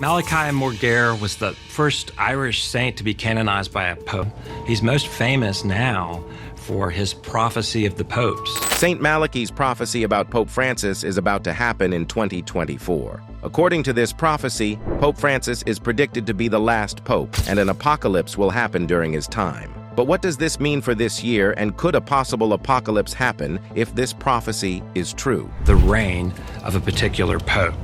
Malachi Morgare was the first Irish saint to be canonized by a pope. He's most famous now for his prophecy of the popes. St. Malachy's prophecy about Pope Francis is about to happen in 2024. According to this prophecy, Pope Francis is predicted to be the last pope, and an apocalypse will happen during his time. But what does this mean for this year, and could a possible apocalypse happen if this prophecy is true? The reign of a particular pope.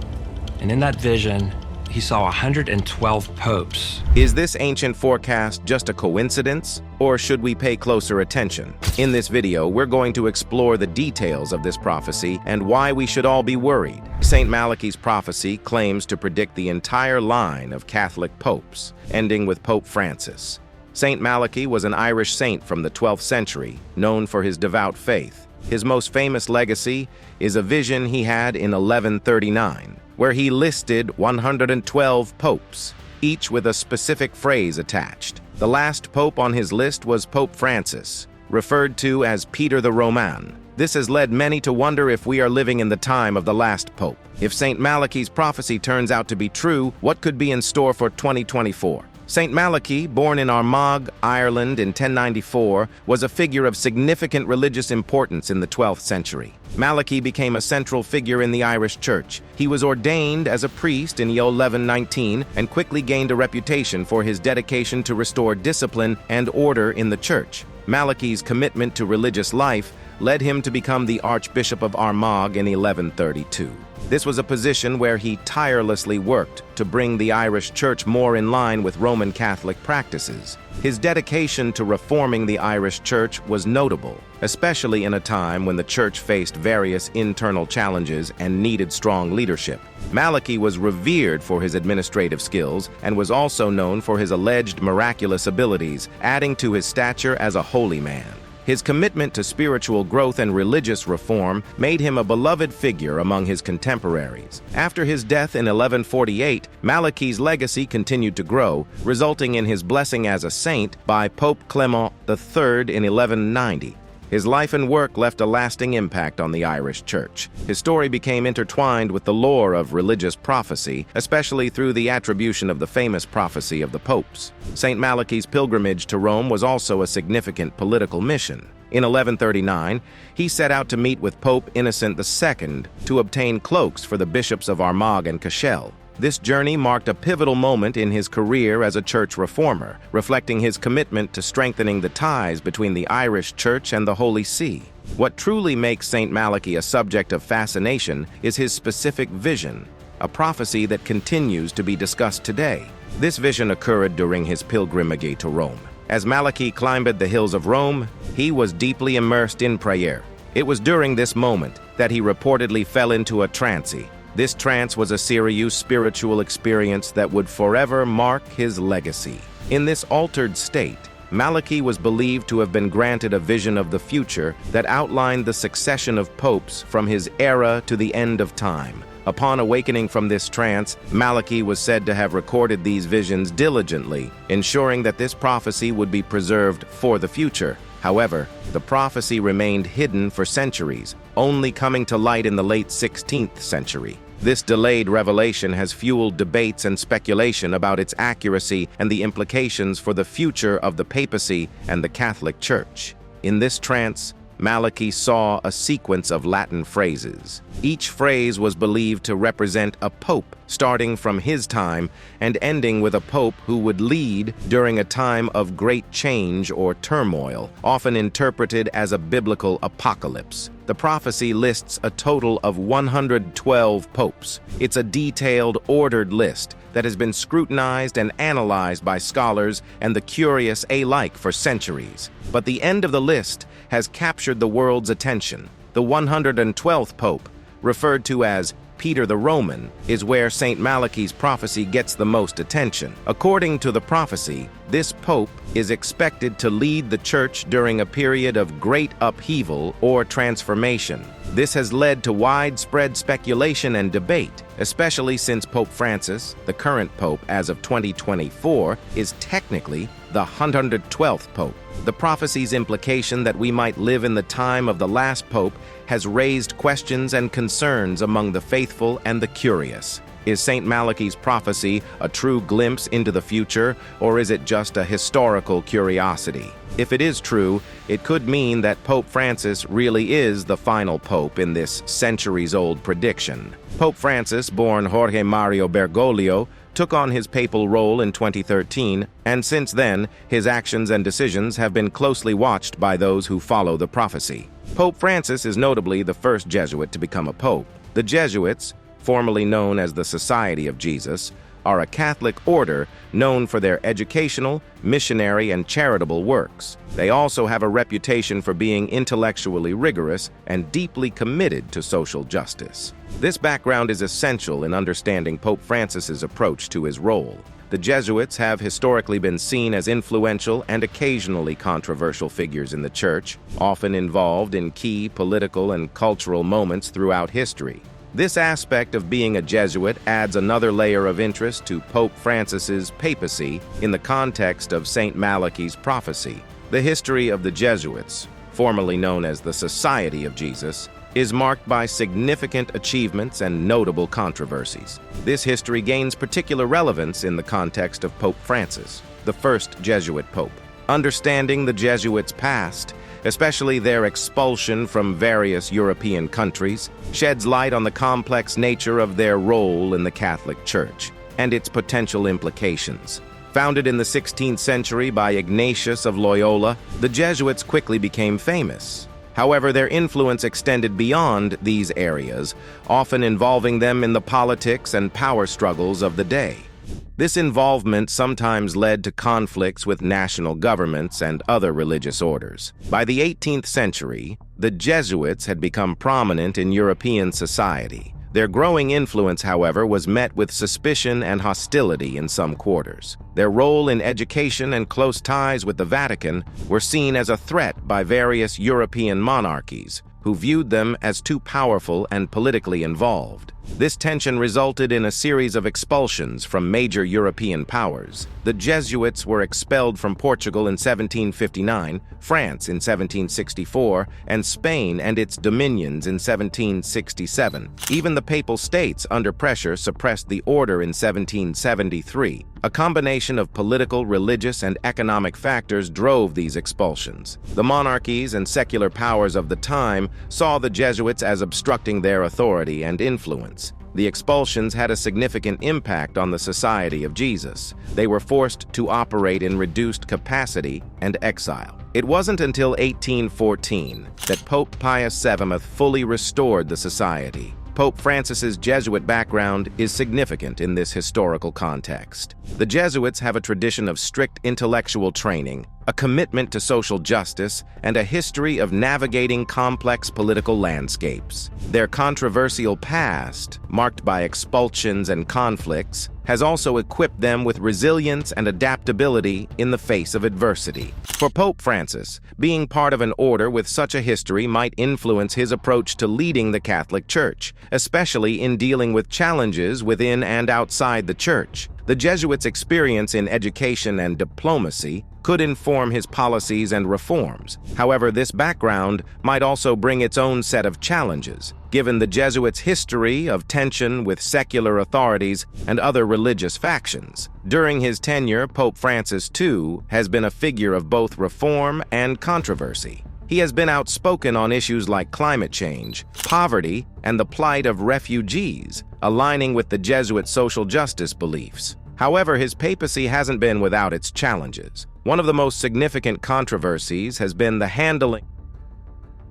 And in that vision, he saw 112 popes. Is this ancient forecast just a coincidence, or should we pay closer attention? In this video, we're going to explore the details of this prophecy and why we should all be worried. St. Malachy's prophecy claims to predict the entire line of Catholic popes, ending with Pope Francis. St. Malachy was an Irish saint from the 12th century, known for his devout faith. His most famous legacy is a vision he had in 1139, where he listed 112 popes, each with a specific phrase attached. The last pope on his list was Pope Francis, referred to as Peter the Roman. This has led many to wonder if we are living in the time of the last pope. If St. Malachy's prophecy turns out to be true, what could be in store for 2024? St. Malachy, born in Armagh, Ireland in 1094, was a figure of significant religious importance in the 12th century. Malachy became a central figure in the Irish Church. He was ordained as a priest in 1119 and quickly gained a reputation for his dedication to restore discipline and order in the Church. Malachy's commitment to religious life led him to become the Archbishop of Armagh in 1132. This was a position where he tirelessly worked to bring the Irish Church more in line with Roman Catholic practices. His dedication to reforming the Irish Church was notable, especially in a time when the Church faced various internal challenges and needed strong leadership. Malachy was revered for his administrative skills and was also known for his alleged miraculous abilities, adding to his stature as a holy man. His commitment to spiritual growth and religious reform made him a beloved figure among his contemporaries. After his death in 1148, Malachy's legacy continued to grow, resulting in his blessing as a saint by Pope Clement III in 1190. His life and work left a lasting impact on the Irish Church. His story became intertwined with the lore of religious prophecy, especially through the attribution of the famous prophecy of the popes. St. Malachy's pilgrimage to Rome was also a significant political mission. In 1139, he set out to meet with Pope Innocent II to obtain cloaks for the bishops of Armagh and Cashel. This journey marked a pivotal moment in his career as a church reformer, reflecting his commitment to strengthening the ties between the Irish Church and the Holy See. What truly makes St. Malachy a subject of fascination is his specific vision, a prophecy that continues to be discussed today. This vision occurred during his pilgrimage to Rome. As Malachy climbed the hills of Rome, he was deeply immersed in prayer. It was during this moment that he reportedly fell into a trance. This trance was a serious spiritual experience that would forever mark his legacy. In this altered state, Malachy was believed to have been granted a vision of the future that outlined the succession of popes from his era to the end of time. Upon awakening from this trance, Malachy was said to have recorded these visions diligently, ensuring that this prophecy would be preserved for the future. However, the prophecy remained hidden for centuries, only coming to light in the late 16th century. This delayed revelation has fueled debates and speculation about its accuracy and the implications for the future of the Papacy and the Catholic Church. In this trance, Malachy saw a sequence of Latin phrases. Each phrase was believed to represent a pope, starting from his time and ending with a pope who would lead during a time of great change or turmoil, often interpreted as a biblical apocalypse. The prophecy lists a total of 112 popes. It's a detailed, ordered list that has been scrutinized and analyzed by scholars and the curious alike for centuries. But the end of the list has captured the world's attention. The 112th pope, referred to as Peter the Roman, is where St. Malachy's prophecy gets the most attention. According to the prophecy, this pope is expected to lead the church during a period of great upheaval or transformation. This has led to widespread speculation and debate, especially since Pope Francis, the current pope as of 2024, is technically the 112th pope. The prophecy's implication that we might live in the time of the last pope has raised questions and concerns among the faithful and the curious. Is St. Malachy's prophecy a true glimpse into the future, or is it just a historical curiosity? If it is true, it could mean that Pope Francis really is the final pope in this centuries-old prediction. Pope Francis, born Jorge Mario Bergoglio, took on his papal role in 2013, and since then, his actions and decisions have been closely watched by those who follow the prophecy. Pope Francis is notably the first Jesuit to become a pope. The Jesuits, formerly known as the Society of Jesus, are a Catholic order known for their educational, missionary, and charitable works. They also have a reputation for being intellectually rigorous and deeply committed to social justice. This background is essential in understanding Pope Francis's approach to his role. The Jesuits have historically been seen as influential and occasionally controversial figures in the Church, often involved in key political and cultural moments throughout history. This aspect of being a Jesuit adds another layer of interest to Pope Francis's papacy in the context of St. Malachy's prophecy. The history of the Jesuits, formerly known as the Society of Jesus, is marked by significant achievements and notable controversies. This history gains particular relevance in the context of Pope Francis, the first Jesuit pope. Understanding the Jesuits' past, especially their expulsion from various European countries, sheds light on the complex nature of their role in the Catholic Church and its potential implications. Founded in the 16th century by Ignatius of Loyola, the Jesuits quickly became famous. However, their influence extended beyond these areas, often involving them in the politics and power struggles of the day. This involvement sometimes led to conflicts with national governments and other religious orders. By the 18th century, the Jesuits had become prominent in European society. Their growing influence, however, was met with suspicion and hostility in some quarters. Their role in education and close ties with the Vatican were seen as a threat by various European monarchies, who viewed them as too powerful and politically involved. This tension resulted in a series of expulsions from major European powers. The Jesuits were expelled from Portugal in 1759, France in 1764, and Spain and its dominions in 1767. Even the Papal States, under pressure, suppressed the order in 1773. A combination of political, religious, and economic factors drove these expulsions. The monarchies and secular powers of the time saw the Jesuits as obstructing their authority and influence. The expulsions had a significant impact on the Society of Jesus. They were forced to operate in reduced capacity and exile. It wasn't until 1814 that Pope Pius VII fully restored the society. Pope Francis's Jesuit background is significant in this historical context. The Jesuits have a tradition of strict intellectual training, a commitment to social justice, and a history of navigating complex political landscapes. Their controversial past, marked by expulsions and conflicts, has also equipped them with resilience and adaptability in the face of adversity. For Pope Francis, being part of an order with such a history might influence his approach to leading the Catholic Church, especially in dealing with challenges within and outside the Church. The Jesuits' experience in education and diplomacy could inform his policies and reforms. However, this background might also bring its own set of challenges, given the Jesuits' history of tension with secular authorities and other religious factions. During his tenure, Pope Francis, too, has been a figure of both reform and controversy. He has been outspoken on issues like climate change, poverty, and the plight of refugees, aligning with the Jesuit social justice beliefs. However, his papacy hasn't been without its challenges. One of the most significant controversies has been the handling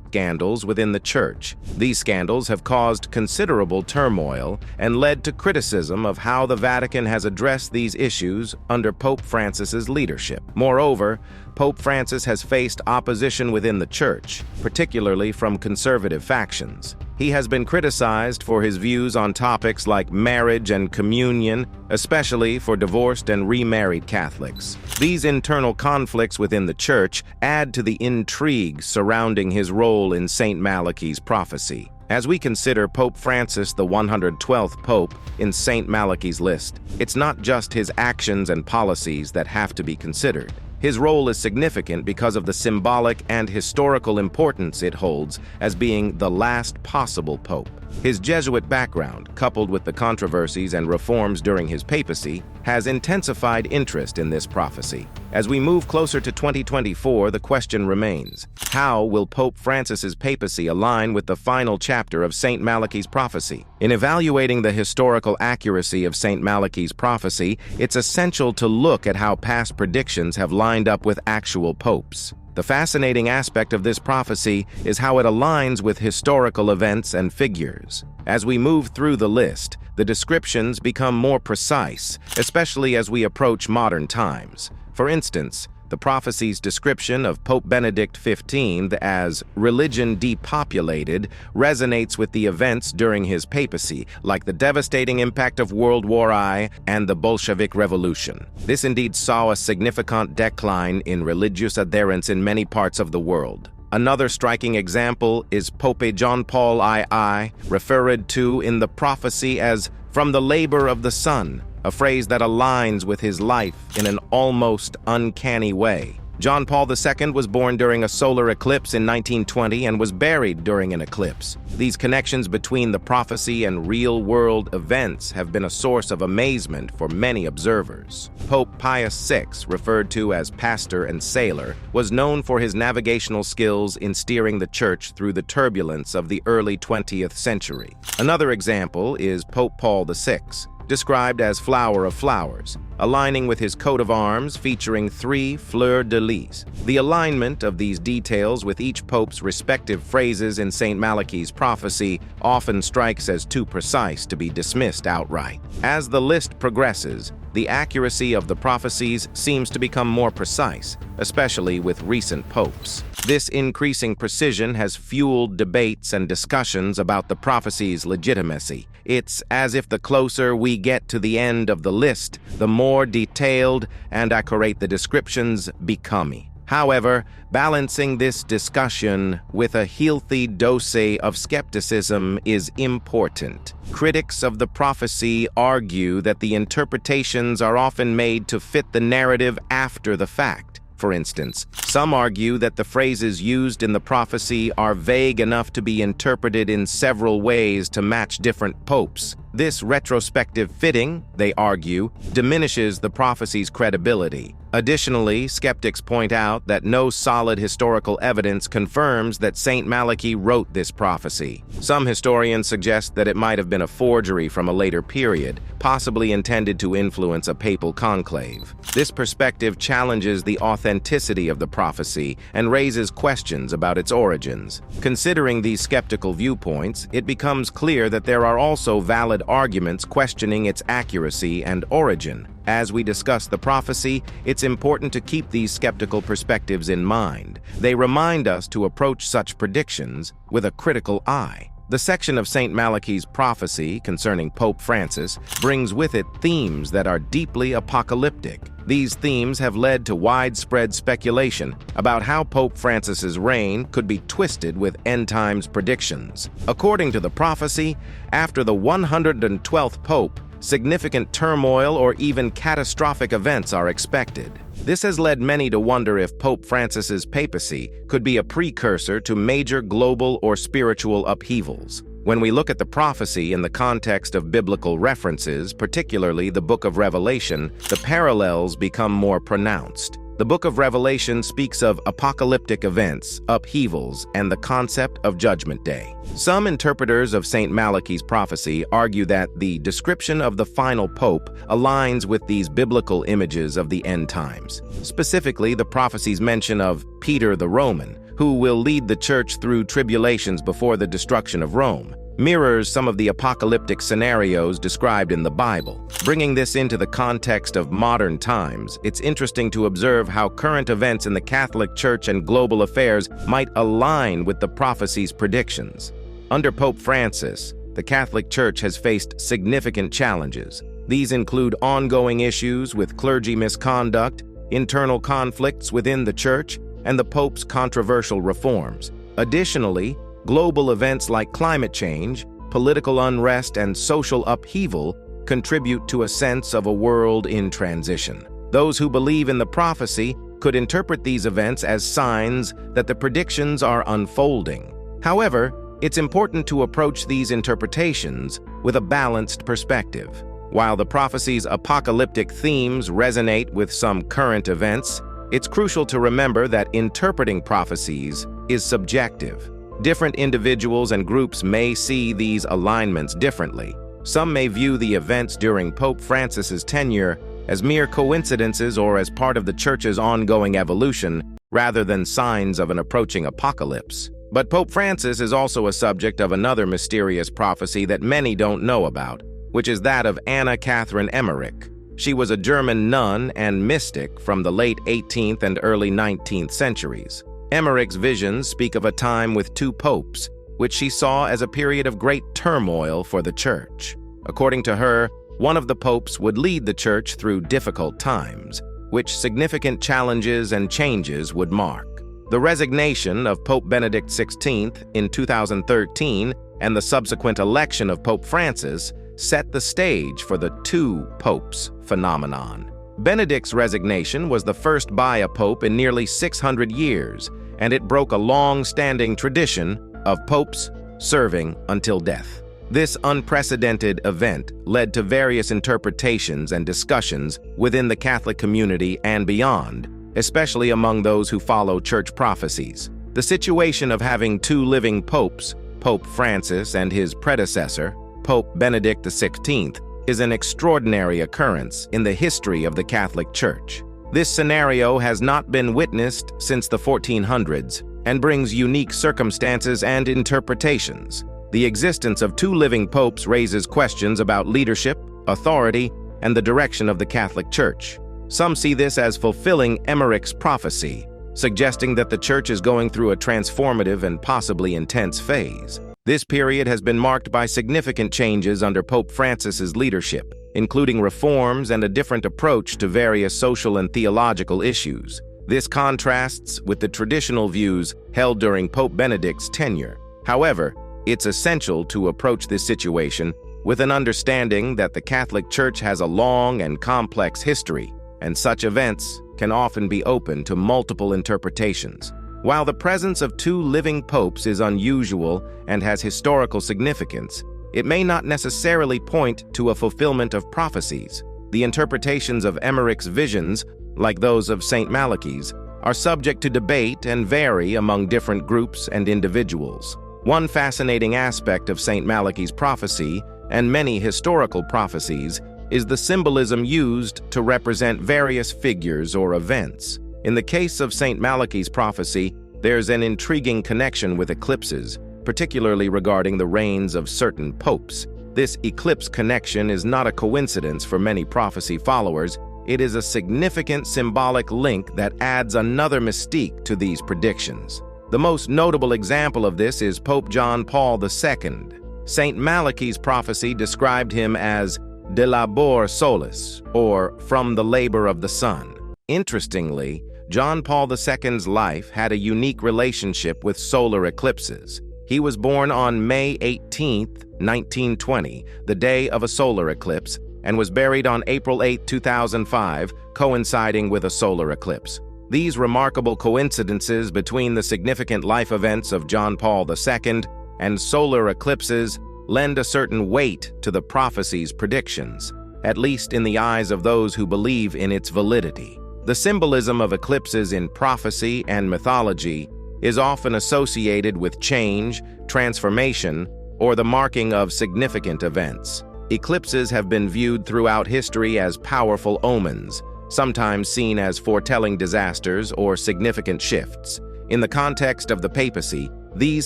scandals within the Church. These scandals have caused considerable turmoil and led to criticism of how the Vatican has addressed these issues under Pope Francis's leadership. Moreover, Pope Francis has faced opposition within the Church, particularly from conservative factions. He has been criticized for his views on topics like marriage and communion, especially for divorced and remarried Catholics. These internal conflicts within the Church add to the intrigue surrounding his role in St. Malachy's prophecy. As we consider Pope Francis, the 112th Pope, in St. Malachy's list, it's not just his actions and policies that have to be considered. His role is significant because of the symbolic and historical importance it holds as being the last possible pope. His Jesuit background, coupled with the controversies and reforms during his papacy, has intensified interest in this prophecy. As we move closer to 2024, the question remains: how will Pope Francis's papacy align with the final chapter of St. Malachy's prophecy? In evaluating the historical accuracy of St. Malachy's prophecy, it's essential to look at how past predictions have lined up with actual popes. The fascinating aspect of this prophecy is how it aligns with historical events and figures. As we move through the list, the descriptions become more precise, especially as we approach modern times. For instance, the prophecy's description of Pope Benedict XV as religion depopulated resonates with the events during his papacy, like the devastating impact of World War I and the Bolshevik Revolution. This indeed saw a significant decline in religious adherence in many parts of the world. Another striking example is Pope John Paul II, referred to in the prophecy as "from the labor of the sun," a phrase that aligns with his life in an almost uncanny way. John Paul II was born during a solar eclipse in 1920 and was buried during an eclipse. These connections between the prophecy and real-world events have been a source of amazement for many observers. Pope Pius VI, referred to as Pastor and Sailor, was known for his navigational skills in steering the Church through the turbulence of the early 20th century. Another example is Pope Paul VI, described as Flower of Flowers, aligning with his coat of arms featuring 3 fleurs-de-lis. The alignment of these details with each pope's respective phrases in St. Malachy's prophecy often strikes as too precise to be dismissed outright. As the list progresses, the accuracy of the prophecies seems to become more precise, especially with recent popes. This increasing precision has fueled debates and discussions about the prophecy's legitimacy. It's as if the closer we get to the end of the list, the more detailed and accurate the descriptions become. However, balancing this discussion with a healthy dose of skepticism is important. Critics of the prophecy argue that the interpretations are often made to fit the narrative after the fact. For instance, some argue that the phrases used in the prophecy are vague enough to be interpreted in several ways to match different popes. This retrospective fitting, they argue, diminishes the prophecy's credibility. Additionally, skeptics point out that no solid historical evidence confirms that St. Malachy wrote this prophecy. Some historians suggest that it might have been a forgery from a later period, possibly intended to influence a papal conclave. This perspective challenges the authenticity of the prophecy and raises questions about its origins. Considering these skeptical viewpoints, it becomes clear that there are also valid arguments questioning its accuracy and origin. As we discuss the prophecy, it's important to keep these skeptical perspectives in mind. They remind us to approach such predictions with a critical eye. The section of St. Malachy's prophecy concerning Pope Francis brings with it themes that are deeply apocalyptic. These themes have led to widespread speculation about how Pope Francis's reign could be twisted with end times predictions. According to the prophecy, after the 112th Pope, significant turmoil or even catastrophic events are expected. This has led many to wonder if Pope Francis's papacy could be a precursor to major global or spiritual upheavals. When we look at the prophecy in the context of biblical references, particularly the Book of Revelation, the parallels become more pronounced. The Book of Revelation speaks of apocalyptic events, upheavals, and the concept of Judgment Day. Some interpreters of St. Malachy's prophecy argue that the description of the final pope aligns with these biblical images of the end times. Specifically, the prophecy's mention of Peter the Roman, who will lead the church through tribulations before the destruction of Rome, mirrors some of the apocalyptic scenarios described in the Bible. Bringing this into the context of modern times, it's interesting to observe how current events in the Catholic Church and global affairs might align with the prophecy's predictions. Under Pope Francis, the Catholic Church has faced significant challenges. These include ongoing issues with clergy misconduct, internal conflicts within the Church, and the Pope's controversial reforms. Additionally, global events like climate change, political unrest, and social upheaval contribute to a sense of a world in transition. Those who believe in the prophecy could interpret these events as signs that the predictions are unfolding. However, it's important to approach these interpretations with a balanced perspective. While the prophecy's apocalyptic themes resonate with some current events, it's crucial to remember that interpreting prophecies is subjective. Different individuals and groups may see these alignments differently. Some may view the events during Pope Francis's tenure as mere coincidences or as part of the Church's ongoing evolution, rather than signs of an approaching apocalypse. But Pope Francis is also a subject of another mysterious prophecy that many don't know about, which is that of Anna Catherine Emmerich. She was a German nun and mystic from the late 18th and early 19th centuries. Emmerich's visions speak of a time with two popes, which she saw as a period of great turmoil for the Church. According to her, one of the popes would lead the Church through difficult times, which significant challenges and changes would mark. The resignation of Pope Benedict XVI in 2013 and the subsequent election of Pope Francis set the stage for the two popes phenomenon. Benedict's resignation was the first by a pope in nearly 600 years, and it broke a long-standing tradition of popes serving until death. This unprecedented event led to various interpretations and discussions within the Catholic community and beyond, especially among those who follow church prophecies. The situation of having two living popes, Pope Francis and his predecessor, Pope Benedict XVI, is an extraordinary occurrence in the history of the Catholic Church. This scenario has not been witnessed since the 1400s and brings unique circumstances and interpretations. The existence of two living popes raises questions about leadership, authority, and the direction of the Catholic Church. Some see this as fulfilling Emmerich's prophecy, suggesting that the Church is going through a transformative and possibly intense phase. This period has been marked by significant changes under Pope Francis's leadership, including reforms and a different approach to various social and theological issues. This contrasts with the traditional views held during Pope Benedict's tenure. However, it's essential to approach this situation with an understanding that the Catholic Church has a long and complex history, and such events can often be open to multiple interpretations. While the presence of two living popes is unusual and has historical significance, it may not necessarily point to a fulfillment of prophecies. The interpretations of Emmerich's visions, like those of St. Malachy's, are subject to debate and vary among different groups and individuals. One fascinating aspect of St. Malachy's prophecy, and many historical prophecies, is the symbolism used to represent various figures or events. In the case of St. Malachy's prophecy, there's an intriguing connection with eclipses, particularly regarding the reigns of certain popes. This eclipse connection is not a coincidence for many prophecy followers. It is a significant symbolic link that adds another mystique to these predictions. The most notable example of this is Pope John Paul II. St. Malachy's prophecy described him as de labor solis, or from the labor of the sun. Interestingly, John Paul II's life had a unique relationship with solar eclipses. He was born on May 18, 1920, the day of a solar eclipse, and was buried on April 8, 2005, coinciding with a solar eclipse. These remarkable coincidences between the significant life events of John Paul II and solar eclipses lend a certain weight to the prophecy's predictions, at least in the eyes of those who believe in its validity. The symbolism of eclipses in prophecy and mythology is often associated with change, transformation, or the marking of significant events. Eclipses have been viewed throughout history as powerful omens, sometimes seen as foretelling disasters or significant shifts. In the context of the papacy, these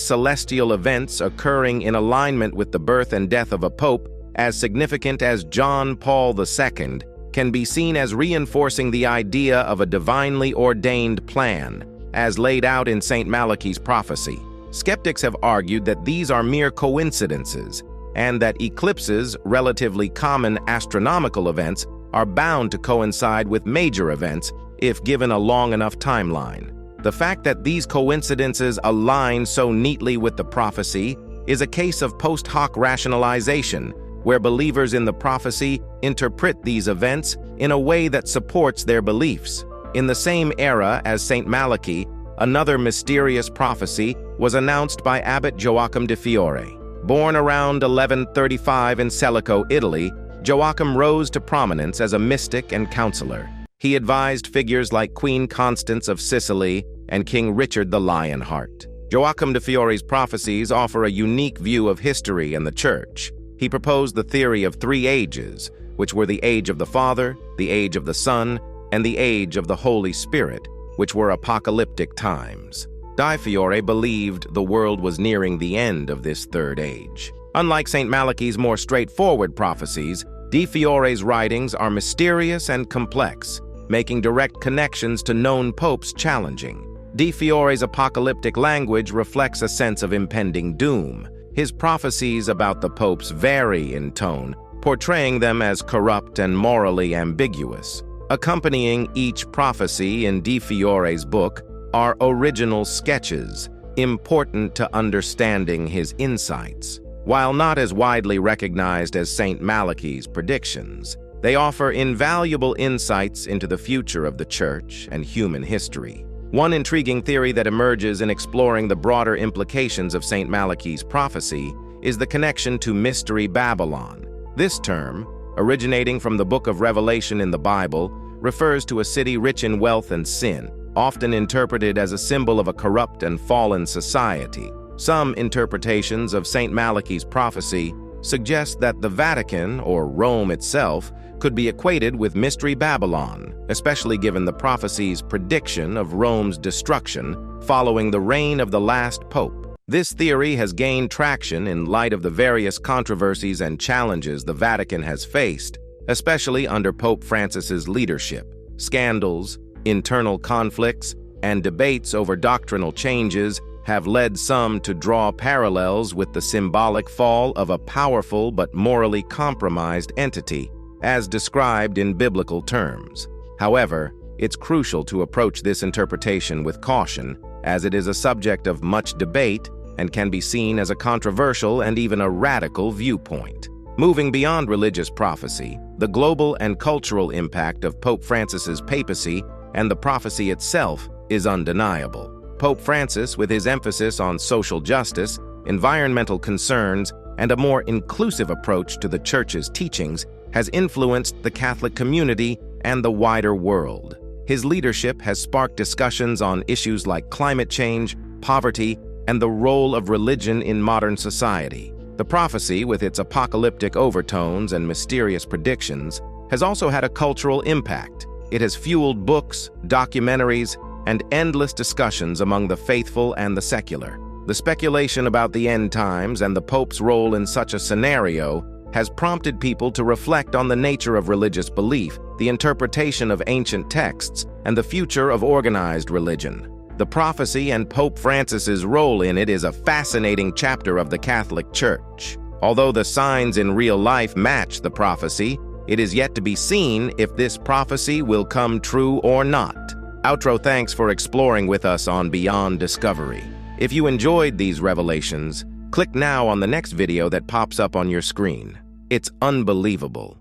celestial events occurring in alignment with the birth and death of a pope, as significant as John Paul II, can be seen as reinforcing the idea of a divinely ordained plan, as laid out in St. Malachy's prophecy. Skeptics have argued that these are mere coincidences, and that eclipses, relatively common astronomical events, are bound to coincide with major events if given a long enough timeline. The fact that these coincidences align so neatly with the prophecy is a case of post hoc rationalization, where believers in the prophecy interpret these events in a way that supports their beliefs. In the same era as St. Malachy, another mysterious prophecy was announced by Abbot Joachim de Fiore. Born around 1135 in Selico, Italy, Joachim rose to prominence as a mystic and counselor. He advised figures like Queen Constance of Sicily and King Richard the Lionheart. Joachim de Fiore's prophecies offer a unique view of history and the Church. He proposed the theory of three ages, which were the age of the Father, the age of the Son, and the age of the Holy Spirit, which were apocalyptic times. De Fiore believed the world was nearing the end of this third age. Unlike St. Malachy's more straightforward prophecies, de Fiore's writings are mysterious and complex, making direct connections to known popes challenging. De Fiore's apocalyptic language reflects a sense of impending doom. His prophecies about the popes vary in tone, portraying them as corrupt and morally ambiguous. Accompanying each prophecy in de Fiore's book are original sketches, important to understanding his insights. While not as widely recognized as St. Malachy's predictions, they offer invaluable insights into the future of the Church and human history. One intriguing theory that emerges in exploring the broader implications of St. Malachy's prophecy is the connection to Mystery Babylon. This term, originating from the Book of Revelation in the Bible, refers to a city rich in wealth and sin, often interpreted as a symbol of a corrupt and fallen society. Some interpretations of St. Malachy's prophecy suggest that the Vatican, or Rome itself, could be equated with Mystery Babylon, especially given the prophecy's prediction of Rome's destruction following the reign of the last pope. This theory has gained traction in light of the various controversies and challenges the Vatican has faced, especially under Pope Francis's leadership. Scandals, internal conflicts, and debates over doctrinal changes have led some to draw parallels with the symbolic fall of a powerful but morally compromised entity, as described in biblical terms. However, it's crucial to approach this interpretation with caution, as it is a subject of much debate and can be seen as a controversial and even a radical viewpoint. Moving beyond religious prophecy, the global and cultural impact of Pope Francis's papacy and the prophecy itself is undeniable. Pope Francis, with his emphasis on social justice, environmental concerns, and a more inclusive approach to the Church's teachings, has influenced the Catholic community and the wider world. His leadership has sparked discussions on issues like climate change, poverty, and the role of religion in modern society. The prophecy, with its apocalyptic overtones and mysterious predictions, has also had a cultural impact. It has fueled books, documentaries, and endless discussions among the faithful and the secular. The speculation about the end times and the Pope's role in such a scenario has prompted people to reflect on the nature of religious belief, the interpretation of ancient texts, and the future of organized religion. The prophecy and Pope Francis's role in it is a fascinating chapter of the Catholic Church. Although the signs in real life match the prophecy, it is yet to be seen if this prophecy will come true or not. Outro, thanks for exploring with us on Beyond Discovery. If you enjoyed these revelations, click now on the next video that pops up on your screen. It's unbelievable.